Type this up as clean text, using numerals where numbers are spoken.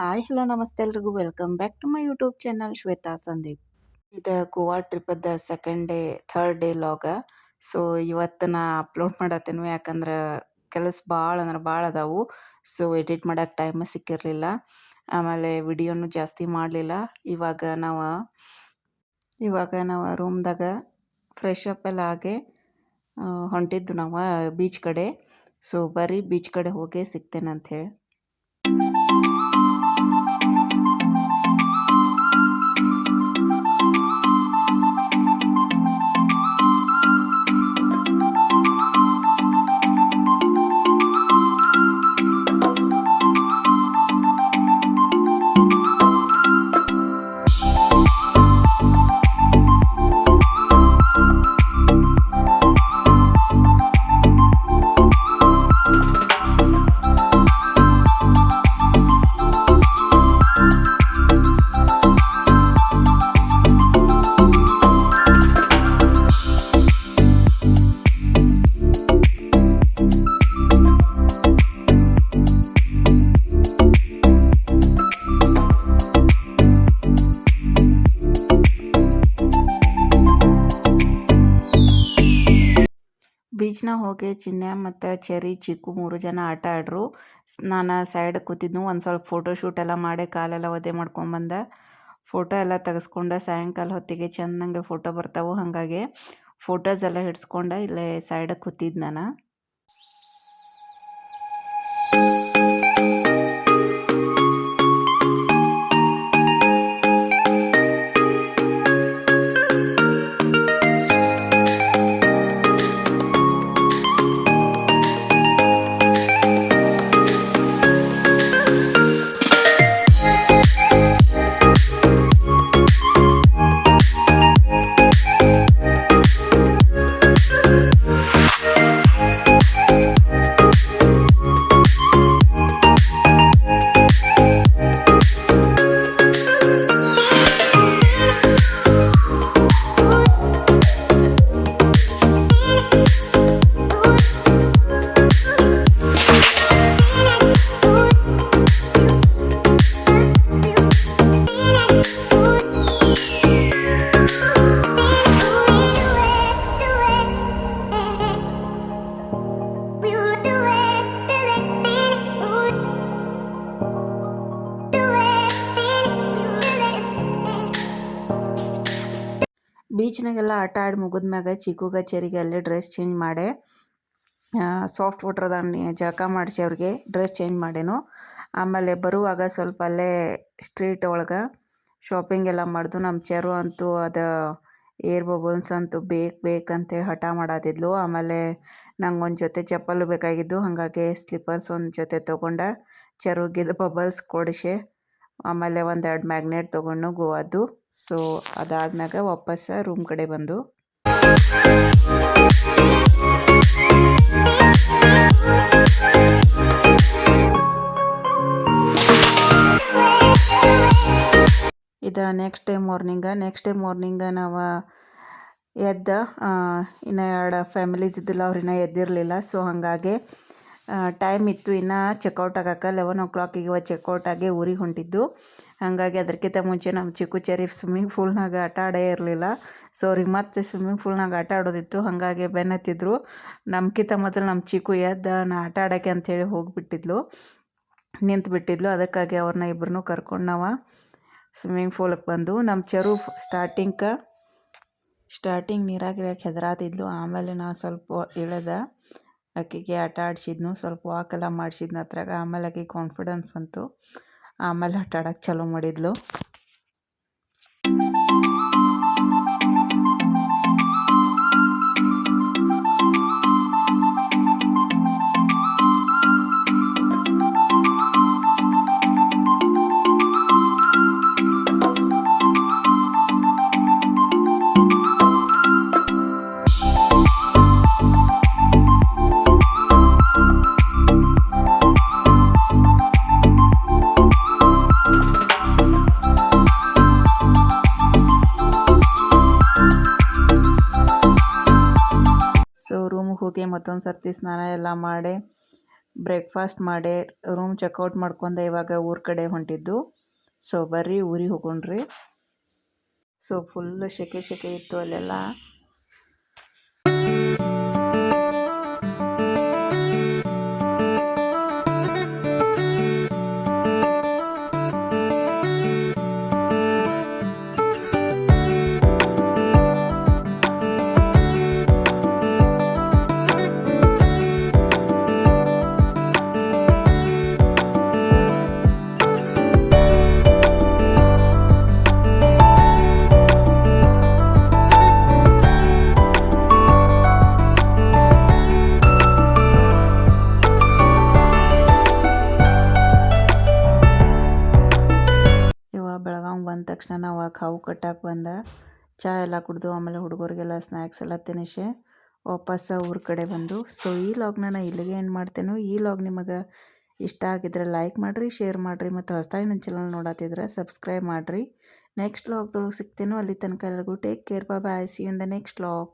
Hi hello ನಮಸ್ತೆ ಎಲ್ರಿಗೂ welcome back to my YouTube channel Shweta Sandeep. ಇದು ಗೋವಾ ಟ್ರಿಪ್ಪದ ಸೆಕೆಂಡ್ ಡೇ ಥರ್ಡ್ ಡೇ ಲಾಗ. ಸೊ ಇವತ್ತು ನಾ ಅಪ್ಲೋಡ್ ಮಾಡತ್ತೇನು ಯಾಕಂದ್ರೆ ಕೆಲಸ ಭಾಳ ಅಂದ್ರೆ ಭಾಳ ಅದಾವು. ಸೊ ಎಡಿಟ್ ಮಾಡೋಕ್ಕೆ ಟೈಮ್ ಸಿಕ್ಕಿರಲಿಲ್ಲ, ಆಮೇಲೆ ವಿಡಿಯೋನು ಜಾಸ್ತಿ ಮಾಡಲಿಲ್ಲ. ಇವಾಗ ನಾವು ರೂಮ್ದಾಗ ಫ್ರೆಶ್ ಅಪ್ ಎಲ್ಲ ಆಗಿ ಹೊಂಟಿದ್ದು ನಾವು ಬೀಚ್ ಕಡೆ. ಸೊ ಬರ್ರಿ ಬೀಚ್ ಕಡೆ ಹೋಗಿ ಸಿಗ್ತೇನೆ ಅಂಥೇಳಿ. ಬೀಚ್ನಾಗ ಹೋಗಿ ಚಿನ್ನೆ ಮತ್ತು ಚೆರಿ ಚಿಕ್ಕು 3 ಜನ ಆಟ ಆಡ್ರು. ನಾನು ಸೈಡ್ ಕೂತಿದ್ನು. ಒಂದು ಸ್ವಲ್ಪ ಫೋಟೋ ಶೂಟ್ ಎಲ್ಲ ಮಾಡಿ ಕಾಲೆಲ್ಲ ಒದ್ದೆ ಮಾಡ್ಕೊಂಬಂದೆ. ಫೋಟೋ ಎಲ್ಲ ತೆಗೆಸ್ಕೊಂಡೆ. ಸಾಯಂಕಾಲ ಹೊತ್ತಿಗೆ ಚೆಂದಂಗೆ ಫೋಟೋ ಬರ್ತಾವೆ, ಹಾಗಾಗಿ ಫೋಟೋಸ್ ಎಲ್ಲ ಹಿಡ್ಸ್ಕೊಂಡೆ ಇಲ್ಲೇ ಸೈಡಕ್ಕೆ ಕೂತಿದ್ದು ನಾನು. ಬೀಚ್ನಾಗೆಲ್ಲ ಆಟ ಆಡಿ ಮುಗಿದ್ಮ್ಯಾಗ ಚಿಕ್ಕುಗ ಚೆರಿಗೆ ಅಲ್ಲೇ ಡ್ರೆಸ್ ಚೇಂಜ್ ಮಾಡಿ ಸಾಫ್ಟ್ ವಾಟರ್ದಾಗ ಜಳಕ ಮಾಡಿಸಿ ಅವ್ರಿಗೆ ಡ್ರೆಸ್ ಚೇಂಜ್ ಮಾಡೇನು. ಆಮೇಲೆ ಬರುವಾಗ ಸ್ವಲ್ಪ ಅಲ್ಲೇ ಸ್ಟ್ರೀಟ್ ಒಳಗೆ ಶಾಪಿಂಗ್ ಎಲ್ಲ ಮಾಡ್ದು. ನಮ್ಮ ಚೆರು ಅಂತೂ ಅದು ಏರ್ ಬಬಲ್ಸ್ ಅಂತೂ ಬೇಕಂತೇಳಿ ಹಠ ಮಾಡತ್ತಿದ್ಲು. ಆಮೇಲೆ ನಂಗೆ ಒಂದು ಜೊತೆ ಚಪ್ಪಲು ಬೇಕಾಗಿದ್ದು, ಹಾಗಾಗಿ ಸ್ಲಿಪ್ಪರ್ಸ್ ಒಂದು ಜೊತೆ ತೊಗೊಂಡೆ. ಚೆರುಗಿದು ಬಬಲ್ಸ್ ಕೊಡಿಸಿ ಆಮೇಲೆ 1-2 ಮ್ಯಾಗ್ನೆಟ್ ತೊಗೊಂಡು ಗೋವಾದ್ದು. ಸೊ ಅದಾದ್ಮ್ಯಾಗ ವಾಪಸ್ ರೂಮ್ ಕಡೆ ಬಂದು ಇದು ನೆಕ್ಸ್ಟ್ ಡೇ ಮಾರ್ನಿಂಗ ನಾವು ಇನ್ನು 2 ಫ್ಯಾಮಿಲೀಸ್ ಇದ್ದಿಲ್ಲ, ಅವ್ರು ಇನ್ನೂ ಎದ್ದಿರಲಿಲ್ಲ. ಸೊ ಹಾಗಾಗಿ ಟೈಮ್ ಇತ್ತು ಇನ್ನು ಚೆಕ್ಔಟ್ ಆಗಕ್ಕೆ. 11 o'clock ಚೆಕ್ಔಟ್ ಆಗಿ ಊರಿಗೆ ಹೊಂಟಿದ್ದು. ಹಾಗಾಗಿ ಅದಕ್ಕಿಂತ ಮುಂಚೆ ನಮ್ಮ ಚಿಕ್ಕು ಚೆರಿ ಸ್ವಿಮ್ಮಿಂಗ್ ಪೂಲ್ನಾಗ ಆಟ ಆಡೇ ಇರಲಿಲ್ಲ. ಸೊ ಅವ್ರಿಗೆ ಮತ್ತೆ ಸ್ವಿಮ್ಮಿಂಗ್ ಪೂಲ್ನಾಗ ಆಟ ಆಡೋದಿತ್ತು, ಹಾಗಾಗಿ ಬೆನ್ನತ್ತಿದ್ರು. ನಮ್ಗಿಂತ ಮೊದಲು ನಮ್ಮ ಚಿಕ್ಕು ನಾ ಆಟ ಆಡೋಕ್ಕೆ ಅಂಥೇಳಿ ನಿಂತುಬಿಟ್ಟಿದ್ಲು. ಅದಕ್ಕಾಗಿ ಅವ್ರನ್ನ ಇಬ್ಬರನ್ನೂ ಕರ್ಕೊಂಡು ನಾವು ಸ್ವಿಮ್ಮಿಂಗ್ ಪೂಲಿಗೆ ಬಂದು. ನಮ್ಮ ಚೆರು ಸ್ಟಾರ್ಟಿಂಗ್ ನೀರಾಗಿರಕ್ಕೆ ಹೆದರಾತಿದ್ಲು. ಆಮೇಲೆ ನಾವು ಸ್ವಲ್ಪ ಇಳಿದ ಆಕೆಗೆ ಆಟ ಆಡಿಸಿದ್ನು, ಸ್ವಲ್ಪ ವಾಕ್ ಎಲ್ಲ ಮಾಡಿಸಿದ್ನು ಹತ್ರಾಗ. ಆಮೇಲೆ ಆಕೆಗೆ ಕಾನ್ಫಿಡೆನ್ಸ್ ಬಂತು, ಆಮೇಲೆ ಆಟ ಆಡೋಕ್ಕೆ ಚಾಲೂ ಮಾಡಿದ್ಲು. ರೂಮಿಗೆ ಹೋಗಿ ಮತ್ತೊಂದು ಸರ್ತಿ ಸ್ನಾನ ಎಲ್ಲ ಮಾಡಿ ಬ್ರೇಕ್ಫಾಸ್ಟ್ ಮಾಡೇ ರೂಮ್ ಚೆಕ್ಔಟ್ ಮಾಡ್ಕೊಂಡೆ ಇವಾಗ ಊರ ಕಡೆ ಹೊಂಟಿದ್ದು. ಸೊ ಬರ್ರಿ ಊರಿಗೆ ಹೋಗೋಣ್ರಿ. ಸೊ ಫುಲ್ ಸೆಕೆ ಇತ್ತು ಅಲ್ಲೆಲ್ಲ. ಬೆಳಗಾವ್ ಬಂದ ತಕ್ಷಣ ನಾವು ಕಾವು ಕಟ್ಟಕ್ಕೆ ಬಂದ ಚಾ ಎಲ್ಲ ಕುಡಿದು ಆಮೇಲೆ ಹುಡುಗರಿಗೆಲ್ಲ ಸ್ನ್ಯಾಕ್ಸ್ ಎಲ್ಲ ತಿನ್ನಿಸಿ ವಾಪಸ್ ಊರ ಕಡೆ ಬಂದು. ಸೊ ಈ ಲಾಗ್ನ ನಾನು ಇಲ್ಲಿಗೆ ಏನು ಮಾಡ್ತೇನೋ. ಈ ಲಾಗ್ ನಿಮಗೆ ಇಷ್ಟ ಆಗಿದ್ರೆ ಲೈಕ್ ಮಾಡಿರಿ, ಶೇರ್ ಮಾಡಿರಿ, ಮತ್ತು ಹೊಸದಾಗಿ ನನ್ನ ಚಾನಲ್ ನೋಡತ್ತಿದ್ರೆ ಸಬ್ಸ್ಕ್ರೈಬ್ ಮಾಡಿರಿ. ನೆಕ್ಸ್ಟ್ ಲಾಗ್ದೊಳಗೆ ಸಿಗ್ತೇನೋ. ಅಲ್ಲಿ ತನಕ ಎಲ್ಲರಿಗೂ take care, bye, see you in the next log.